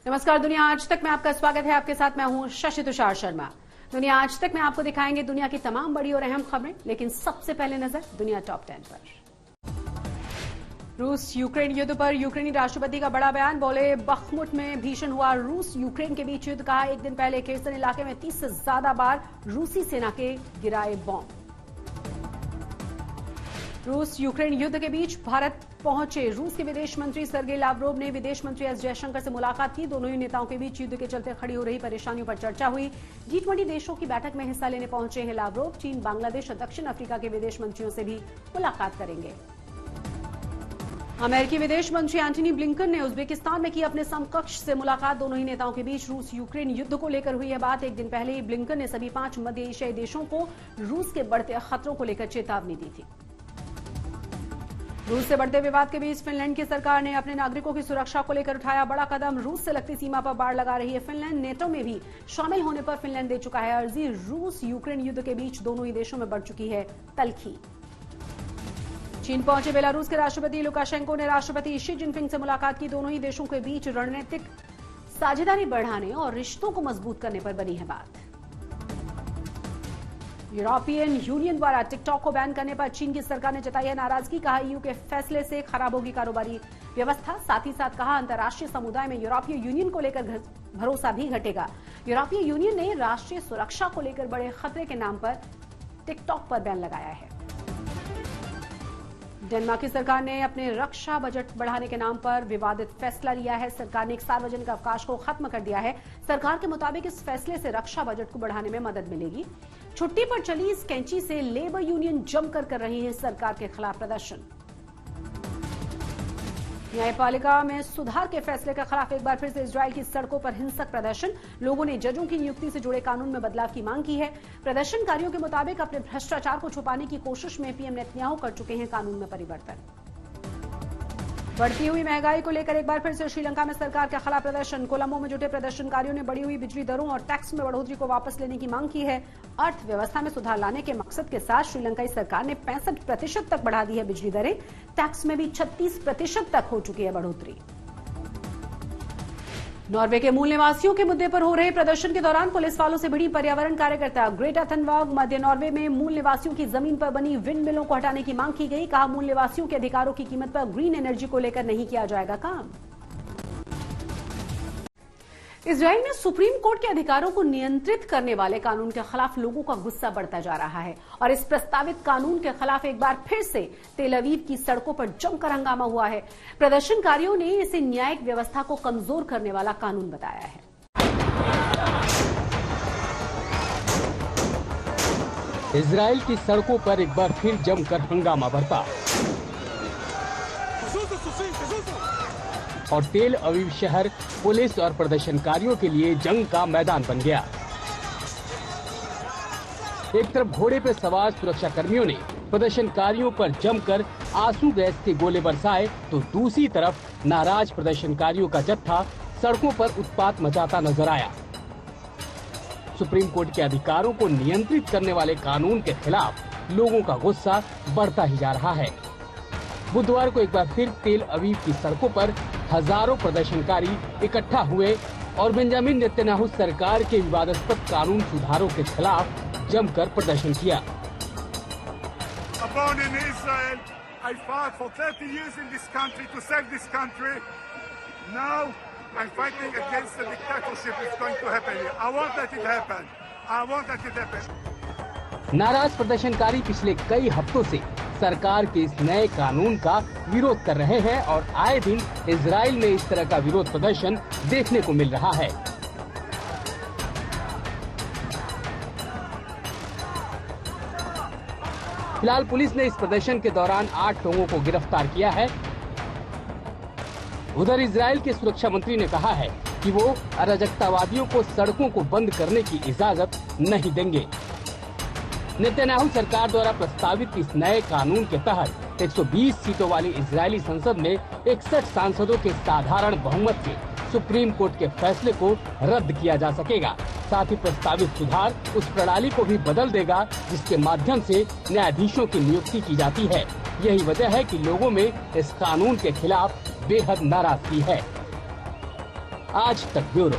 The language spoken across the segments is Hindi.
नमस्कार, दुनिया आज तक में आपका स्वागत है। आपके साथ मैं हूं शशि तुषार शर्मा। दुनिया आज तक में आपको दिखाएंगे दुनिया की तमाम बड़ी और अहम खबरें, लेकिन सबसे पहले नजर दुनिया टॉप 10 पर। रूस यूक्रेन युद्ध पर यूक्रेनी राष्ट्रपति का बड़ा बयान। बोले, बख्मुट में भीषण हुआ रूस यूक्रेन के बीच युद्ध। कहा, एक दिन पहले खेरसन इलाके में 30 से ज्यादा बार रूसी सेना के गिराए बॉम्ब। रूस यूक्रेन युद्ध के बीच भारत पहुंचे रूस के विदेश मंत्री सर्गेई लावरोव ने विदेश मंत्री एस जयशंकर से मुलाकात की। दोनों ही नेताओं के बीच युद्ध के चलते खड़ी हो रही परेशानियों पर चर्चा हुई। G20 देशों की बैठक में हिस्सा लेने पहुंचे हैं लावरोव। चीन, बांग्लादेश और दक्षिण अफ्रीका के विदेश मंत्रियों से भी मुलाकात करेंगे। अमेरिकी विदेश मंत्री एंटनी ब्लिंकन ने उज्बेकिस्तान में की अपने समकक्ष से मुलाकात। दोनों ही नेताओं के बीच रूस यूक्रेन युद्ध को लेकर हुई है बात। एक दिन पहले ही ब्लिंकन ने सभी 5 मध्य एशियाई देशों को रूस के बढ़ते खतरों को लेकर चेतावनी दी थी। रूस से बढ़ते विवाद के बीच फिनलैंड की सरकार ने अपने नागरिकों की सुरक्षा को लेकर उठाया बड़ा कदम। रूस से लगती सीमा पर बाड़ लगा रही है फिनलैंड। नेटो में भी शामिल होने पर फिनलैंड दे चुका है अर्जी। रूस यूक्रेन युद्ध के बीच दोनों ही देशों में बढ़ चुकी है तल्खी। चीन पहुंचे बेलारूस के राष्ट्रपति लुकाशेंको ने राष्ट्रपति शी जिनपिंग से मुलाकात की। दोनों ही देशों के बीच रणनीतिक साझेदारी बढ़ाने और रिश्तों को मजबूत करने पर बनी है बात। यूरोपियन यूनियन द्वारा टिकटॉक को बैन करने पर चीन की सरकार ने जताई है नाराजगी। कहा, ईयू के फैसले से खराब होगी कारोबारी व्यवस्था। साथ ही साथ कहा, अंतर्राष्ट्रीय समुदाय में यूरोपीय यूनियन को लेकर भरोसा भी घटेगा। यूरोपीय यूनियन ने राष्ट्रीय सुरक्षा को लेकर बड़े खतरे के नाम पर टिकटॉक पर बैन लगाया है। डेनमार्क की सरकार ने अपने रक्षा बजट बढ़ाने के नाम पर विवादित फैसला लिया है। सरकार ने एक सार्वजनिक अवकाश को खत्म कर दिया है। सरकार के मुताबिक इस फैसले से रक्षा बजट को बढ़ाने में मदद मिलेगी। छुट्टी पर चली इस कैंची से लेबर यूनियन जमकर कर रही है सरकार के खिलाफ प्रदर्शन। न्यायपालिका में सुधार के फैसले के खिलाफ एक बार फिर से इजरायल की सड़कों पर हिंसक प्रदर्शन। लोगों ने जजों की नियुक्ति से जुड़े कानून में बदलाव की मांग की है। प्रदर्शनकारियों के मुताबिक अपने भ्रष्टाचार को छुपाने की कोशिश में पीएम नेतन्याहू कर चुके हैं कानून में परिवर्तन। बढ़ती हुई महंगाई को लेकर एक बार फिर से श्रीलंका में सरकार के खिलाफ प्रदर्शन। कोलंबो में जुटे प्रदर्शनकारियों ने बढ़ी हुई बिजली दरों और टैक्स में बढ़ोतरी को वापस लेने की मांग की है। अर्थव्यवस्था में सुधार लाने के मकसद के साथ श्रीलंकाई सरकार ने 65% तक बढ़ा दी है बिजली दरें। टैक्स में भी 36% तक हो चुकी है बढ़ोतरी। नॉर्वे के मूल निवासियों के मुद्दे पर हो रहे प्रदर्शन के दौरान पुलिस वालों से भिड़ी पर्यावरण कार्यकर्ता। ग्रेटा थनबर्ग मध्य नॉर्वे में मूल निवासियों की जमीन पर बनी विंड मिलों को हटाने की मांग की गई। कहा, मूल निवासियों के अधिकारों की कीमत पर ग्रीन एनर्जी को लेकर नहीं किया जाएगा काम। इजरायल में सुप्रीम कोर्ट के अधिकारों को नियंत्रित करने वाले कानून के खिलाफ लोगों का गुस्सा बढ़ता जा रहा है और इस प्रस्तावित कानून के खिलाफ एक बार फिर से तेल अवीव की सड़कों पर जमकर हंगामा हुआ है। प्रदर्शनकारियों ने इसे न्यायिक व्यवस्था को कमजोर करने वाला कानून बताया है। इजरायल की सड़कों पर एक बार फिर जमकर हंगामा बरपा और तेल अवीव शहर पुलिस और प्रदर्शनकारियों के लिए जंग का मैदान बन गया। एक तरफ घोड़े पर सवार सुरक्षा कर्मियों ने प्रदर्शनकारियों पर जमकर आंसू गैस के गोले बरसाए, तो दूसरी तरफ नाराज प्रदर्शनकारियों का जत्था सड़कों पर उत्पात मचाता नजर आया। सुप्रीम कोर्ट के अधिकारों को नियंत्रित करने वाले कानून के खिलाफ लोगों का गुस्सा बढ़ता ही जा रहा है। बुधवार को एक बार फिर तेल अवीव की सड़कों पर हजारों प्रदर्शनकारी इकट्ठा हुए और बेंजामिन नेतन्याहू सरकार के विवादास्पद कानून सुधारों के खिलाफ जमकर प्रदर्शन किया। नाराज प्रदर्शनकारी पिछले कई हफ्तों से सरकार के इस नए कानून का विरोध कर रहे हैं और आए दिन इजरायल में इस तरह का विरोध प्रदर्शन देखने को मिल रहा है। फिलहाल पुलिस ने इस प्रदर्शन के दौरान 8 लोगों को गिरफ्तार किया है। उधर इजरायल के सुरक्षा मंत्री ने कहा है कि वो अराजकतावादियों को सड़कों को बंद करने की इजाजत नहीं देंगे। नेतन्याहू सरकार द्वारा प्रस्तावित इस नए कानून के तहत 120 सीटों वाली इजरायली संसद में 61 सांसदों के साधारण बहुमत से सुप्रीम कोर्ट के फैसले को रद्द किया जा सकेगा। साथ ही प्रस्तावित सुधार उस प्रणाली को भी बदल देगा जिसके माध्यम से न्यायाधीशों की नियुक्ति की जाती है। यही वजह है कि लोगों में इस कानून के खिलाफ बेहद नाराजगी है। आज तक ब्यूरो।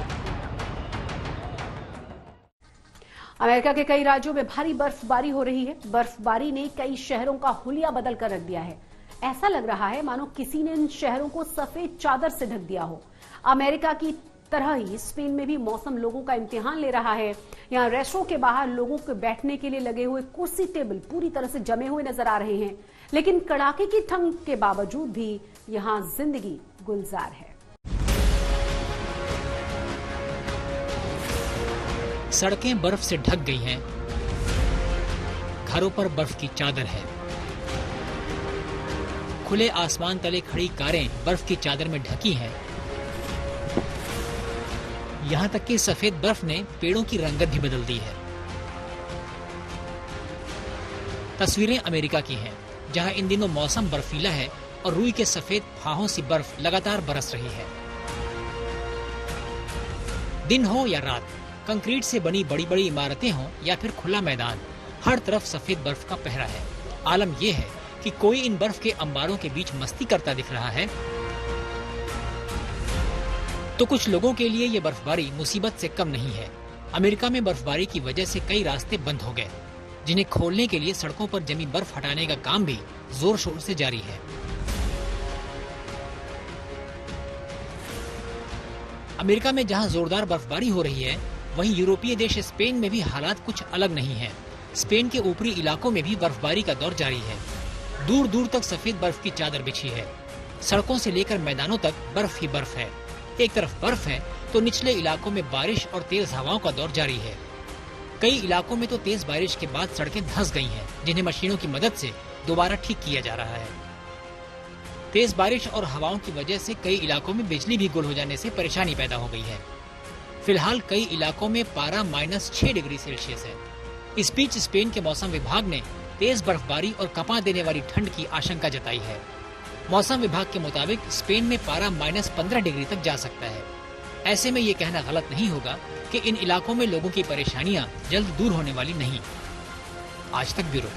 अमेरिका के कई राज्यों में भारी बर्फबारी हो रही है। बर्फबारी ने कई शहरों का हुलिया बदल कर रख दिया है। ऐसा लग रहा है मानो किसी ने इन शहरों को सफेद चादर से ढक दिया हो। अमेरिका की तरह ही स्पेन में भी मौसम लोगों का इम्तिहान ले रहा है। यहाँ रेस्टोरों के बाहर लोगों के बैठने के लिए लगे हुए कुर्सी टेबल पूरी तरह से जमे हुए नजर आ रहे हैं, लेकिन कड़ाके की ठंड के बावजूद भी यहाँ जिंदगी गुलजार है। सड़कें बर्फ से ढक गई हैं, घरों पर बर्फ की चादर है। खुले आसमान तले खड़ी कारें बर्फ की चादर में ढकी हैं। यहाँ तक कि सफेद बर्फ ने पेड़ों की रंगत भी बदल दी है। तस्वीरें अमेरिका की हैं, जहाँ इन दिनों मौसम बर्फीला है और रुई के सफेद फाहों सी बर्फ लगातार बरस रही है। दिन हो या रात, कंक्रीट से बनी बड़ी बड़ी इमारतें हों या फिर खुला मैदान, हर तरफ सफेद बर्फ का पहरा है। आलम यह है कि कोई इन बर्फ के अंबारों के बीच मस्ती करता दिख रहा है, तो कुछ लोगों के लिए ये बर्फबारी मुसीबत से कम नहीं है। अमेरिका में बर्फबारी की वजह से कई रास्ते बंद हो गए, जिन्हें खोलने के लिए सड़कों पर जमी बर्फ हटाने का काम भी जोर शोर से जारी है। अमेरिका में जहां जोरदार बर्फबारी हो रही है, वहीं यूरोपीय देश स्पेन में भी हालात कुछ अलग नहीं है। स्पेन के ऊपरी इलाकों में भी बर्फबारी का दौर जारी है। दूर दूर तक सफेद बर्फ की चादर बिछी है। सड़कों से लेकर मैदानों तक बर्फ ही बर्फ है। एक तरफ बर्फ है तो निचले इलाकों में बारिश और तेज हवाओं का दौर जारी है। कई इलाकों में तो तेज बारिश के बाद सड़कें धंस गई हैं, जिन्हें मशीनों की मदद से दोबारा ठीक किया जा रहा है। तेज बारिश और हवाओं की वजह से कई इलाकों में बिजली भी गुल हो जाने से परेशानी पैदा हो गई है। फिलहाल कई इलाकों में पारा -6 डिग्री सेल्सियस है। इस बीच स्पेन के मौसम विभाग ने तेज बर्फबारी और कपा देने वाली ठंड की आशंका जताई है। मौसम विभाग के मुताबिक स्पेन में पारा -15 डिग्री तक जा सकता है। ऐसे में ये कहना गलत नहीं होगा कि इन इलाकों में लोगों की परेशानियां जल्द दूर होने वाली नहीं। आज तक ब्यूरो।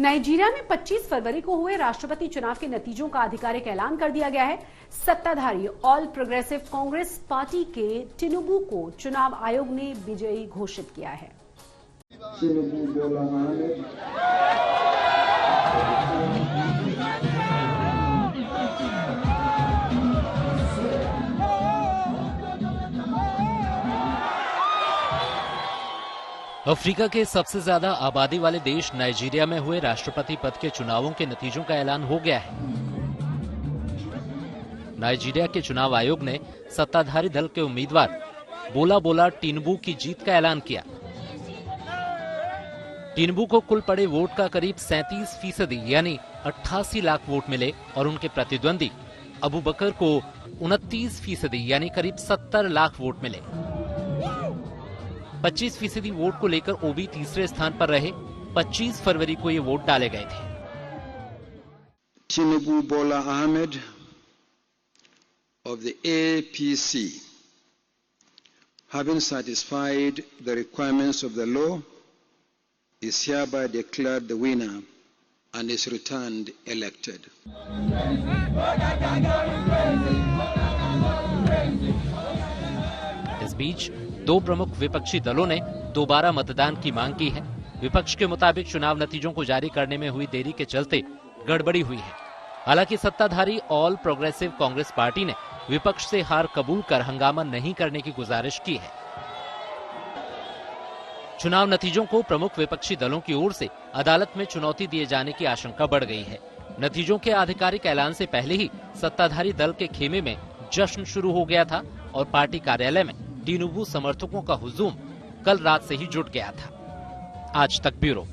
नाइजीरिया में 25 फरवरी को हुए राष्ट्रपति चुनाव के नतीजों का आधिकारिक ऐलान कर दिया गया है। सत्ताधारी ऑल प्रोग्रेसिव कांग्रेस पार्टी के टिनुबू को चुनाव आयोग ने विजयी घोषित किया है। अफ्रीका के सबसे ज्यादा आबादी वाले देश नाइजीरिया में हुए राष्ट्रपति पद के चुनावों के नतीजों का ऐलान हो गया है। नाइजीरिया के चुनाव आयोग ने सत्ताधारी दल के उम्मीदवार बोला टिनुबू की जीत का ऐलान किया। टिनुबू को कुल पड़े वोट का करीब 37% यानी 88 लाख वोट मिले और उनके प्रतिद्वंदी अबूबकर को 29% यानी करीब 70 लाख वोट मिले। 25% वोट को लेकर ओबी तीसरे स्थान पर रहे। 25 फरवरी को ये वोट डाले गए थे। Tinubu Bola Ahmed of the APC, having satisfied the requirements of the law, is hereby declared the winner and is returned elected. इस बीच दो प्रमुख विपक्षी दलों ने दोबारा मतदान की मांग की है। विपक्ष के मुताबिक चुनाव नतीजों को जारी करने में हुई देरी के चलते गड़बड़ी हुई है। हालांकि सत्ताधारी ऑल प्रोग्रेसिव कांग्रेस पार्टी ने विपक्ष से हार कबूल कर हंगामा नहीं करने की गुजारिश की है। चुनाव नतीजों को प्रमुख विपक्षी दलों की ओर से अदालत में चुनौती दिए जाने की आशंका बढ़ गई है। नतीजों के आधिकारिक ऐलान से पहले ही सत्ताधारी दल के खेमे में जश्न शुरू हो गया था और पार्टी कार्यालय में टिनुबू समर्थकों का हुजूम कल रात से ही जुट गया था। आज तक ब्यूरो।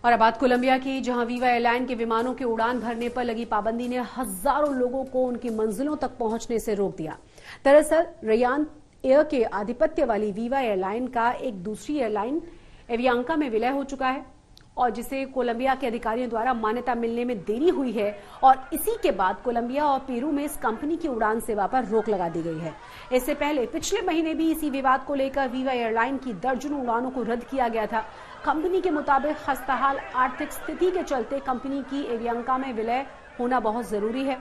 और अब बात कोलंबिया की, जहां वीवा एयरलाइन के विमानों के उड़ान भरने पर लगी पाबंदी ने हजारों लोगों को उनकी मंजिलों तक पहुंचने से रोक दिया। दरअसल रयान एयर के आधिपत्य वाली वीवा एयरलाइन का एक दूसरी एयरलाइन एवियांका में विलय हो चुका है। और जिसे कोलंबिया के अधिकारियों द्वारा मान्यता मिलने में देरी हुई है और इसी के बाद कोलंबिया और पेरू में इस कंपनी की उड़ान सेवा पर रोक लगा दी गई है। इससे पहले पिछले महीने भी इसी विवाद को लेकर वीवा एयरलाइन की दर्जनों उड़ानों को रद्द किया गया था। कंपनी के मुताबिक खस्ताहाल आर्थिक स्थिति के चलते कंपनी की एवियांका में विलय होना बहुत जरूरी है।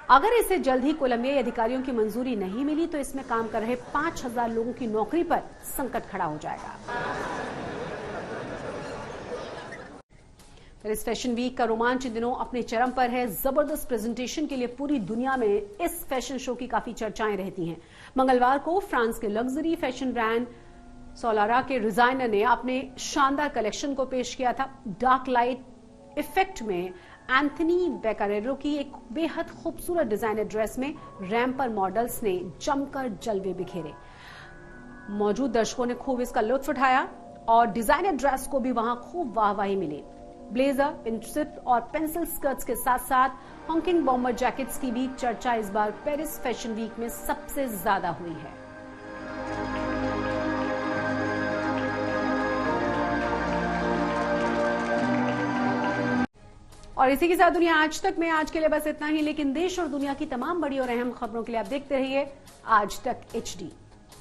अगर इसे जल्द ही कोलंबियाई अधिकारियों की मंजूरी नहीं मिली तो इसमें काम कर रहे 5000 लोगों की नौकरी पर संकट खड़ा हो जाएगा। इस फैशन वीक का रोमांच इन दिनों अपने चरम पर है। जबरदस्त प्रेजेंटेशन के लिए पूरी दुनिया में इस फैशन शो की काफी चर्चाएं रहती हैं। मंगलवार को फ्रांस के लग्जरी फैशन ब्रांड सोलारा के डिजाइनर ने अपने शानदार कलेक्शन को पेश किया था। डार्क लाइट इफेक्ट में एंथनी बेकारेरो की एक बेहद खूबसूरत डिजाइनर ड्रेस में रैंप पर मॉडल्स ने जमकर जलवे बिखेरे। मौजूद दर्शकों ने खूब इसका लुत्फ उठाया और डिजाइनर ड्रेस को भी वहां खूब वाहवाही मिली। ब्लेजर, पिंसिप और पेंसिल स्कर्ट्स के साथ साथ हॉकिंग बॉम्बर जैकेट्स की भी चर्चा इस बार पेरिस फैशन वीक में सबसे ज्यादा हुई है। और इसी के साथ दुनिया आज तक में आज के लिए बस इतना ही, लेकिन देश और दुनिया की तमाम बड़ी और अहम खबरों के लिए आप देखते रहिए आज तक HD।